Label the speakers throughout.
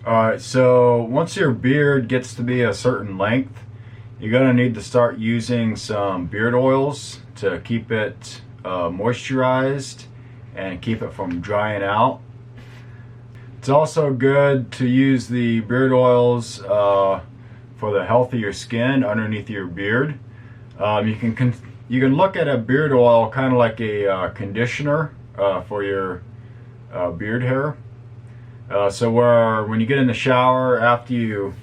Speaker 1: Alright, so once your beard gets to be a certain length, you're going to need to start using some beard oils to keep it moisturized and keep it from drying out. It's also good to use the beard oils for the health of your skin underneath your beard. You can look at a beard oil kind of like a conditioner for your beard hair. So when you get in the shower, after you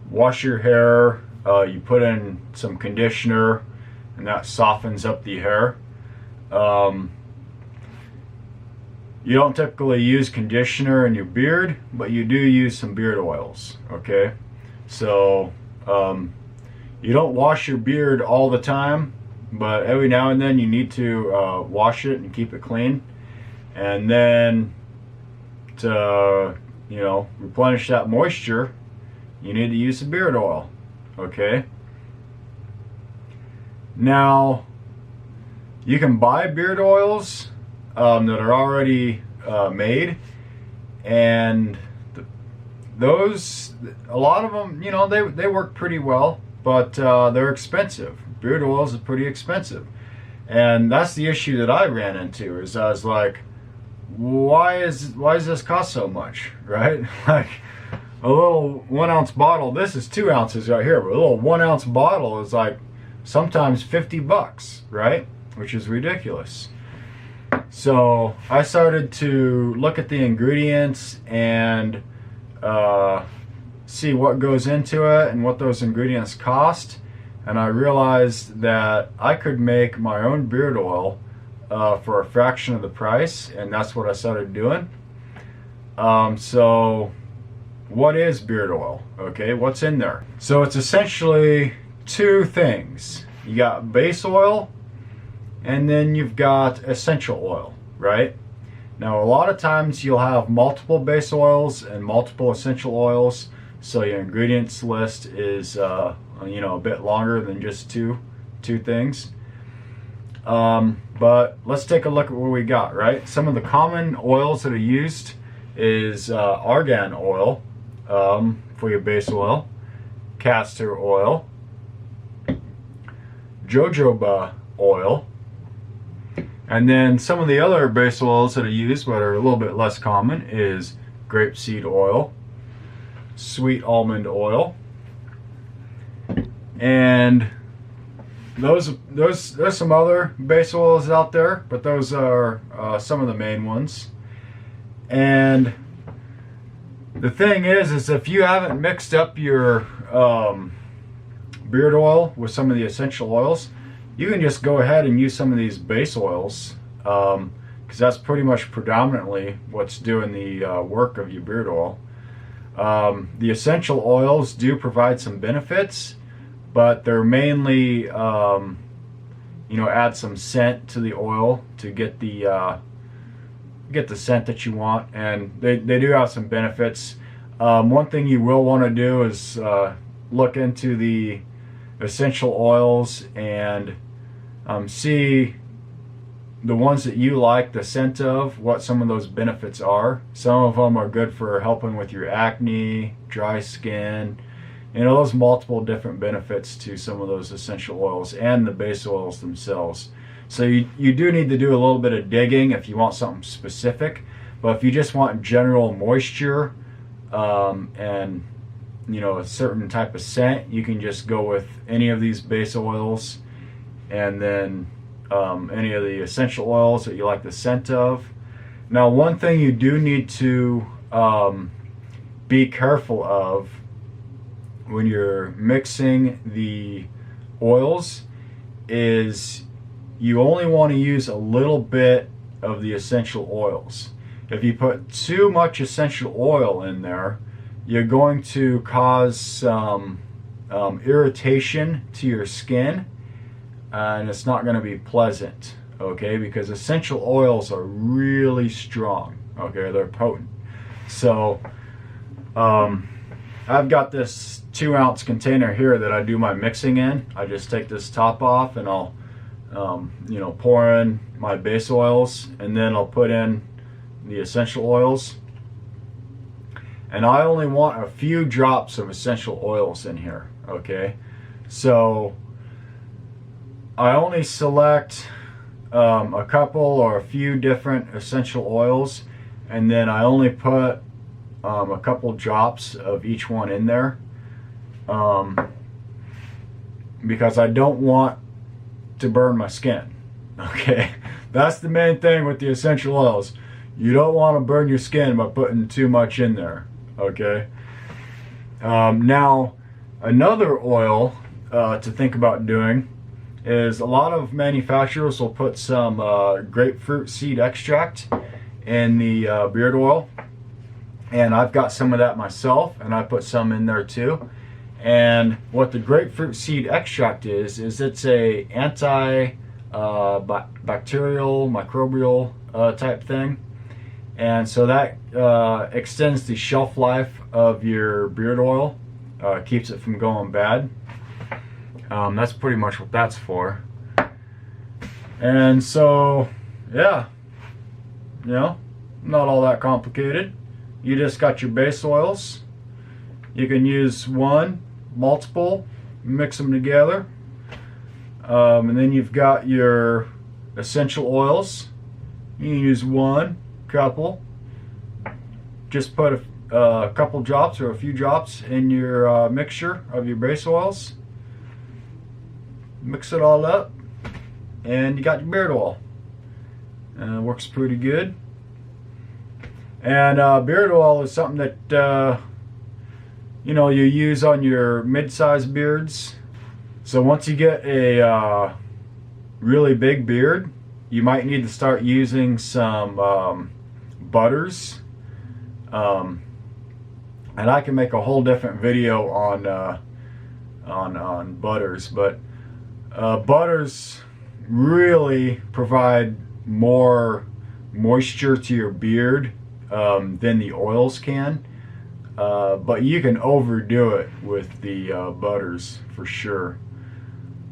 Speaker 1: wash your hair, you put in some conditioner and that softens up the hair. You don't typically use conditioner in your beard, but you do use some beard oils, okay? So you don't wash your beard all the time, but every now and then you need to wash it and keep it clean. And then to replenish that moisture, you need to use the beard oil, okay? Now you can buy beard oils that are already made, and those, a lot of them, they work pretty well, but they're expensive. Beard oils are pretty expensive, and that's the issue that I ran into. Is I was like, why does this cost so much, right? Like a little 1 ounce bottle, this is 2 ounces right here, but a little 1 ounce bottle is like sometimes $50, right? Which is ridiculous. So I started to look at the ingredients and see what goes into it and what those ingredients cost, and I realized that I could make my own beard oil for a fraction of the price, and that's what I started doing. So what is beard oil? Okay, what's in there? So it's essentially two things. You got base oil, and then you've got essential oil, right? Now a lot of times you'll have multiple base oils and multiple essential oils, so your ingredients list is a bit longer than just two things. But let's take a look at what we got, right? Some of the common oils that are used is argan oil for your base oil, castor oil, jojoba oil, and then some of the other base oils that are used but are a little bit less common is grapeseed oil, sweet almond oil, and there's some other base oils out there, but those are some of the main ones. And the thing is if you haven't mixed up your beard oil with some of the essential oils, you can just go ahead and use some of these base oils, because that's pretty much predominantly what's doing the work of your beard oil. The essential oils do provide some benefits, but they're mainly add some scent to the oil to get the scent that you want, and they do have some benefits. One thing you will want to do is look into the essential oils and see the ones that you like the scent of, what some of those benefits are. Some of them are good for helping with your acne, dry skin. There's multiple different benefits to some of those essential oils and the base oils themselves. So you do need to do a little bit of digging if you want something specific. But if you just want general moisture and a certain type of scent, you can just go with any of these base oils, and then any of the essential oils that you like the scent of. Now, one thing you do need to be careful of when you're mixing the oils is you only want to use a little bit of the essential oils. If you put too much essential oil in there, you're going to cause some irritation to your skin, and it's not going to be pleasant, okay? Because essential oils are really strong, okay? They're potent. So I've got this 2 ounce container here that I do my mixing in. I just take this top off and I'll pour in my base oils, and then I'll put in the essential oils. and I only want a few drops of essential oils in here. Okay, so I only select a couple or a few different essential oils, and then I only put a couple drops of each one in there, because I don't want to burn my skin. Okay, that's the main thing with the essential oils. You don't want to burn your skin by putting too much in there. Okay, now another oil to think about doing is a lot of manufacturers will put some grapefruit seed extract in the beard oil, and I've got some of that myself, and I put some in there too. And what the grapefruit seed extract is it's a bacterial, microbial type thing, and so that extends the shelf life of your beard oil, keeps it from going bad. That's pretty much what that's for. And so, yeah, you know, not all that complicated. You just got your base oils. You can use one, multiple, mix them together. And then you've got your essential oils. You can use one, couple. Just put a couple drops or a few drops in your mixture of your base oils. Mix it all up, and you got your beard oil. Works pretty good. And beard oil is something that you know, you use on your mid-sized beards. So once you get a really big beard, you might need to start using some butters. And I can make a whole different video on butters, but butters really provide more moisture to your beard than the oils can. But you can overdo it with the butters for sure.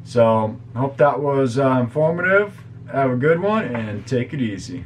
Speaker 1: So I hope that was informative. Have a good one and take it easy.